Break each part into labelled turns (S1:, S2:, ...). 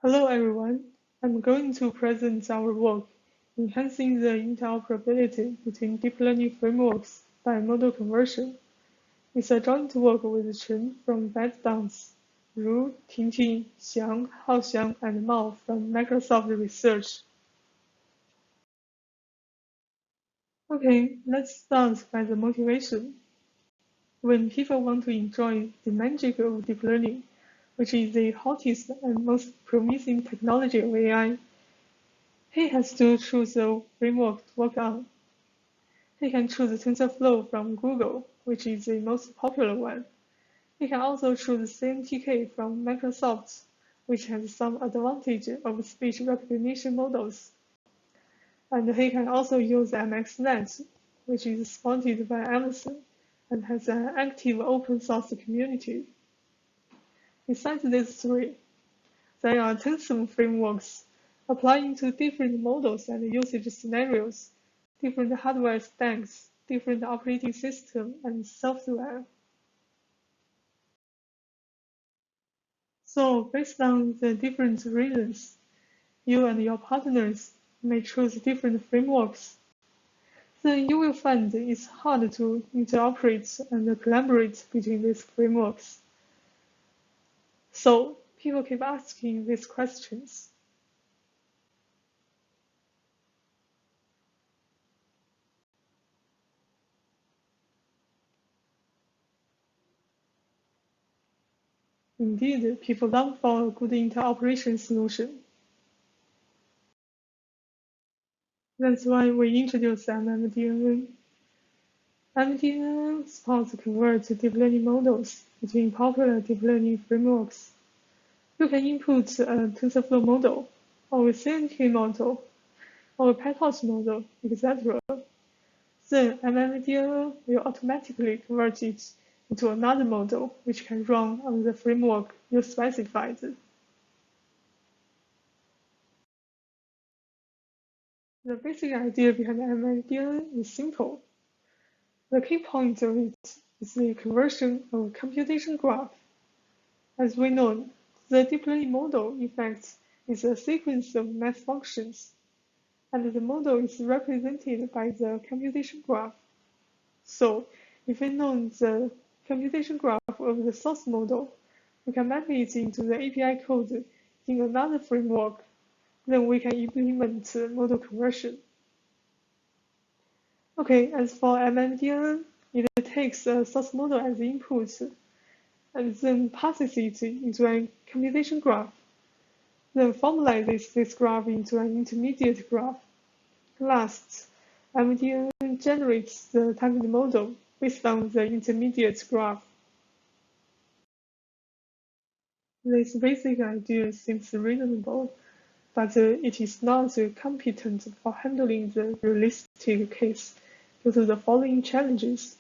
S1: Hello everyone, I'm going to present our work, Enhancing the Interoperability between Deep Learning Frameworks by Model Conversion. It's a joint work with Chen from ByteDance, Ru, Tingting, Xiang, Haoxiang, and Mao from Microsoft Research. Okay, let's start by the motivation. When people want to enjoy the magic of deep learning, which is the hottest and most promising technology of AI, he has to choose a framework to work on. He can choose TensorFlow from Google, which is the most popular one. He can also choose CMTK from Microsoft, which has some advantage of speech recognition models. And he can also use MXNet, which is sponsored by Amazon and has an active open source community. Besides these three, there are Tensor frameworks applying to different models and usage scenarios, different hardware stacks, different operating system, and software. So based on the different reasons, you and your partners may choose different frameworks. Then you will find it's hard to interoperate and collaborate between these frameworks. So people keep asking these questions. Indeed, people long for a good interoperation solution. That's why we introduced MMdnn. MMdnn supports to convert deep learning models between popular deep learning frameworks. You can input a TensorFlow model, or a CNT model, or a PyTorch model, etc. Then MMdnn will automatically convert it into another model which can run on the framework you specified. The basic idea behind MMdnn is simple. The key point of it is the conversion of a computation graph. As we know, the deep learning model, in fact, is a sequence of math functions, and the model is represented by the computation graph. So, if we know the computation graph of the source model, we can map it into the API code in another framework. Then we can implement model conversion. Okay, as for MMdnn, it takes a source model as input and then passes it into a computation graph, then formalizes this graph into an intermediate graph. Last, MMdnn generates the target model based on the intermediate graph. This basic idea seems reasonable, but it is not competent for handling the realistic case due to the following challenges.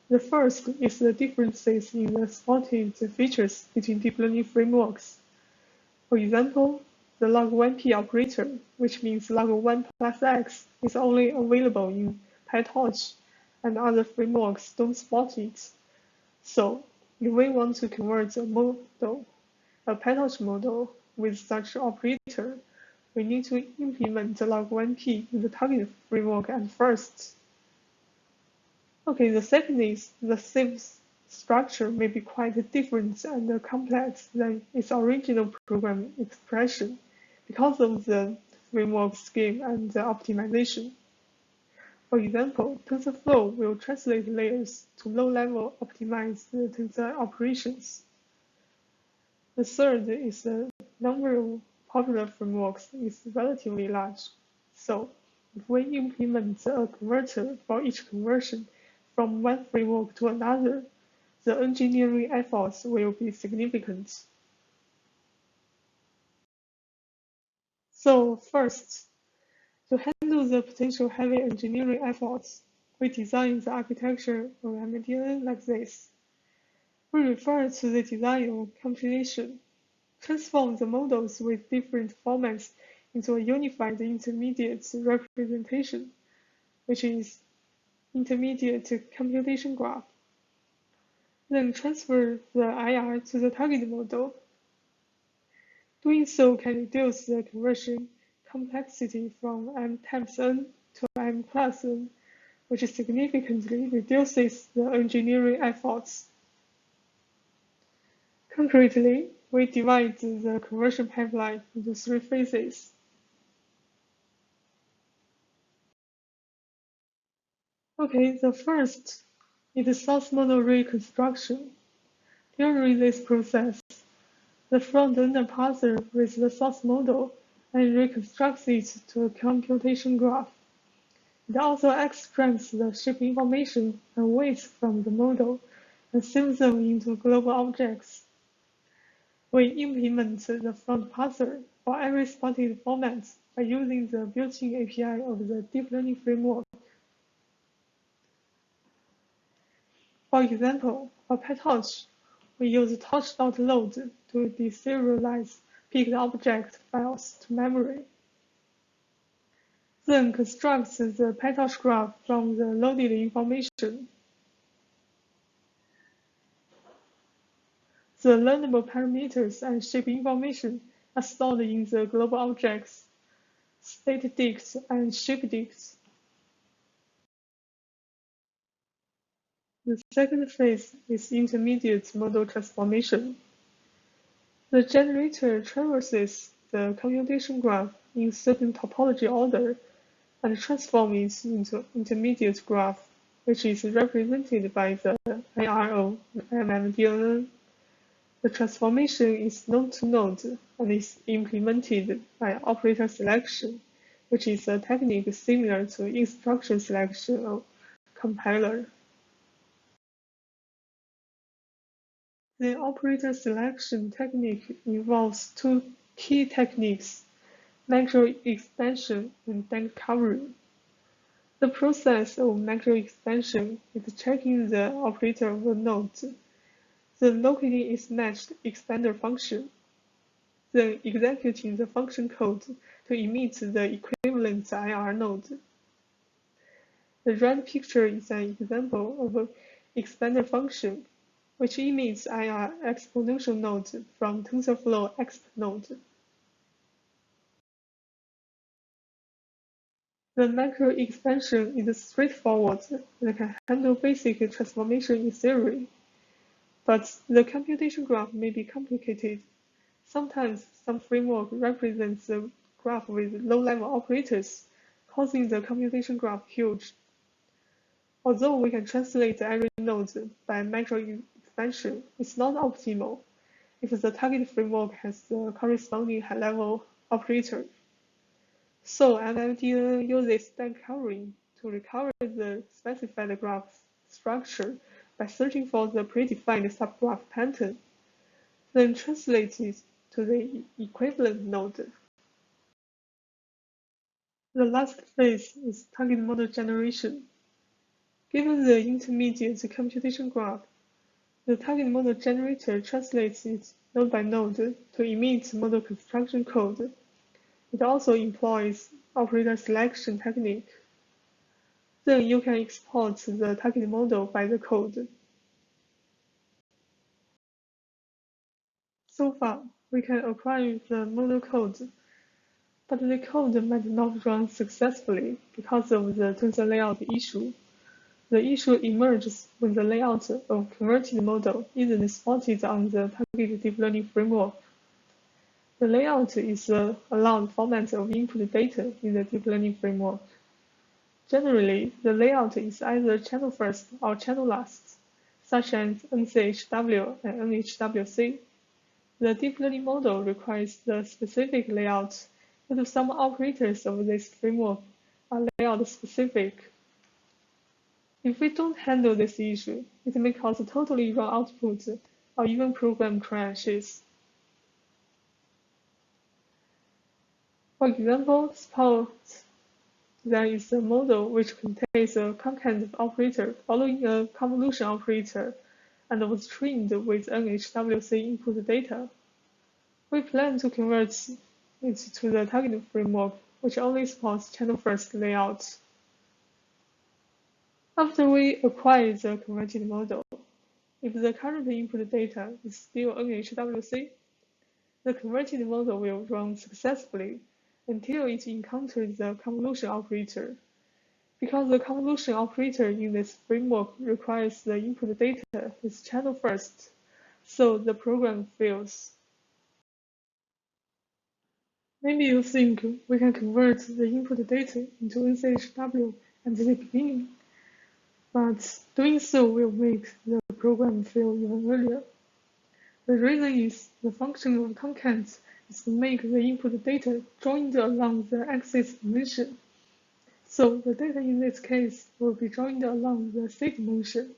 S1: The first is the differences in the spotted features between deep learning frameworks. For example, the log1p operator, which means log1 plus x, is only available in PyTorch, and other frameworks don't support it. So, if we want to convert a PyTorch model with such operator, we need to implement log1p in the target framework at first. Okay, the second is the same structure may be quite different and complex than its original program expression because of the framework scheme and the optimization. For example, TensorFlow will translate layers to low-level optimized tensor operations. The third is the number of popular frameworks is relatively large. So, if we implement a converter for each conversion from one framework to another, the engineering efforts will be significant. So first, to handle the potential heavy engineering efforts, we design the architecture of MMdnn like this. We refer to the design of computation, transform the models with different formats into a unified intermediate representation, which is intermediate computation graph. Then transfer the IR to the target model. Doing so can reduce the conversion complexity from m times n to m plus n, which significantly reduces the engineering efforts. Concretely, we divide the conversion pipeline into 3 phases. Okay, the first is the source model reconstruction. During this process, the front-end parser reads the source model and reconstructs it to a computation graph. It also extracts the shape information and weights from the model and saves them into global objects. We implement the front parser for every spotted format by using the built-in API of the deep learning framework. For example, for PyTorch, we use torch.load to deserialize picked object files to memory. Then constructs the PyTorch graph from the loaded information. The learnable parameters and shape information are stored in the global objects, state dict and shape dict. The second phase is intermediate model transformation. The generator traverses the computation graph in certain topology order and transforms it into intermediate graph, which is represented by the IRO MMdnn. The transformation is node-to-node and is implemented by operator selection, which is a technique similar to instruction selection of compiler. The operator selection technique involves 2 key techniques: macro expansion and bank covering. The process of macro expansion is checking the operator of a node, then locating its matched expander function, then executing the function code to emit the equivalent IR node. The right picture is an example of an expander function, which emits IR exponential node from TensorFlow exp node. The macro expansion is straightforward and can handle basic transformation in theory, but the computation graph may be complicated. Sometimes some framework represents the graph with low-level operators, causing the computation graph huge. Although we can translate every node by macro expansion, it's not optimal if the target framework has the corresponding high-level operator. So MMdnn uses bank covering to recover the specified graph structure by searching for the predefined subgraph pattern, then translate it to the equivalent node. The last phase is target model generation. Given the intermediate computation graph, the target model generator translates it node by node to emit model construction code. It also employs operator selection technique. Then you can export the target model by the code. So far, we can acquire the model code, but the code might not run successfully because of the tensor layout issue. The issue emerges when the layout of converted model isn't spotted on the target deep learning framework. The layout is the allowed format of input data in the deep learning framework. Generally, the layout is either channel first or channel last, such as NCHW and NHWC. The deep learning model requires the specific layout, but some operators of this framework are layout specific. If we don't handle this issue, it may cause totally wrong output or even program crashes. For example, suppose there is a model which contains a concatenative operator following a convolution operator and was trained with NHWC input data. We plan to convert it to the target framework, which only supports channel-first layout. After we acquire the converted model, if the current input data is still NHWC, the converted model will run successfully until it encounters the convolution operator. Because the convolution operator in this framework requires the input data is channel first, so the program fails. Maybe you think we can convert the input data into NCHW at the beginning, but doing so will make the program fail even earlier. The reason is the function of concat is to make the input data joined along the axis dimension. So the data in this case will be joined along the C dimension,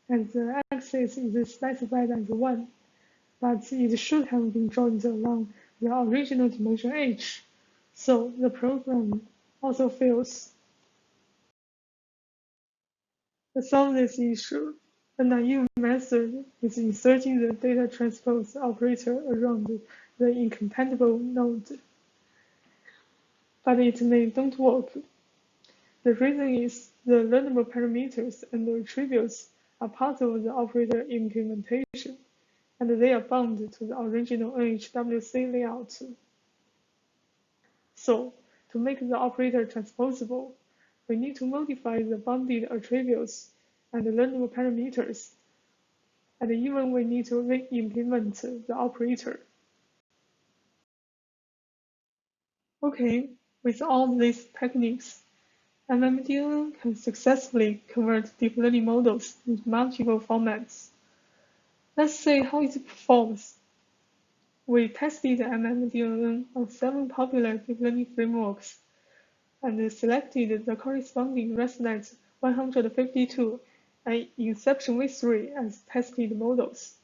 S1: and the axis is specified as 1, but it should have been joined along the original dimension h, so the program also fails. To solve this issue, a naive method is inserting the data transpose operator around the incompatible node. But it may don't work. The reason is the learnable parameters and the attributes are part of the operator implementation, and they are bound to the original NHWC layout. So, to make the operator transposable, we need to modify the bounded attributes and the learnable parameters, and even we need to re-implement the operator. Okay, with all these techniques, MMdnn can successfully convert deep learning models into multiple formats. Let's see how it performs. We tested MMdnn on 7 popular deep learning frameworks and selected the corresponding ResNet 152 and Inception v3 as tested models.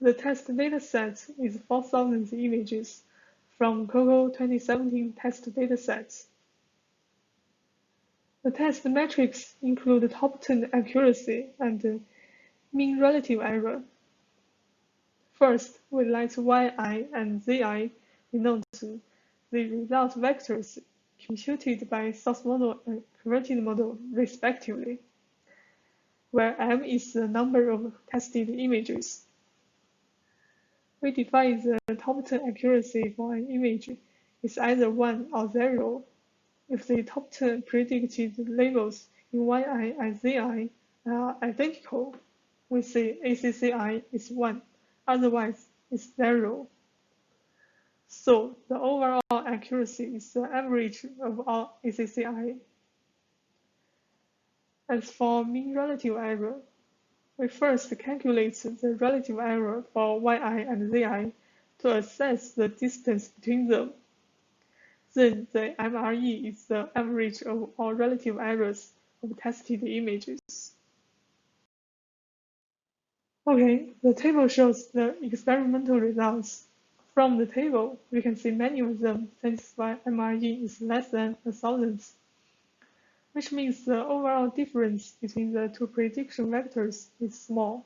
S1: The test dataset is 4,000 images from COCO 2017 test datasets. The test metrics include top 10 accuracy and mean relative error. First, we let yi and zi denote the result vectors computed by source model and converted model respectively, where m is the number of tested images. We define the top 10 accuracy for an image is either 1 or 0. If the top 10 predicted labels in yi and zi are identical, we say ACCI is 1, otherwise it's 0. So the overall accuracy is the average of all ACCI. As for mean relative error, we first calculate the relative error for yi and zi to assess the distance between them. Then the MRE is the average of all relative errors of tested images. Okay, the table shows the experimental results. From the table, we can see many of them satisfy MRE is less than 1,000, which means the overall difference between the two prediction vectors is small.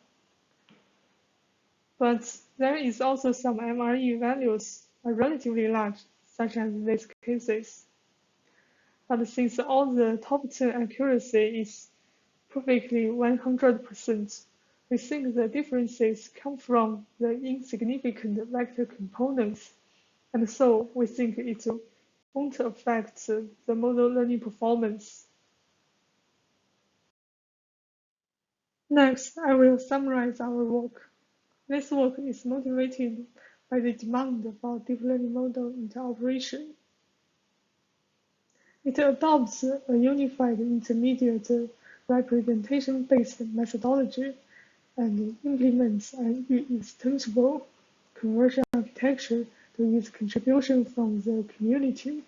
S1: But there is also some MRE values are relatively large, such as these cases. But since all the top 10 accuracy is perfectly 100%, we think the differences come from the insignificant vector components, and so we think it won't affect the model learning performance. Next, I will summarize our work. This work is motivated by the demand for deep learning model interoperation. It adopts a unified intermediate representation-based methodology and implements an extensible conversion architecture to its contribution from the community.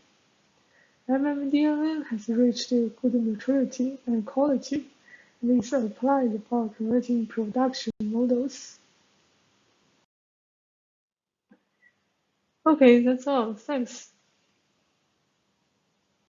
S1: MMdnn has reached good maturity and quality, and is applied for converting production models. Okay, that's all. Thanks.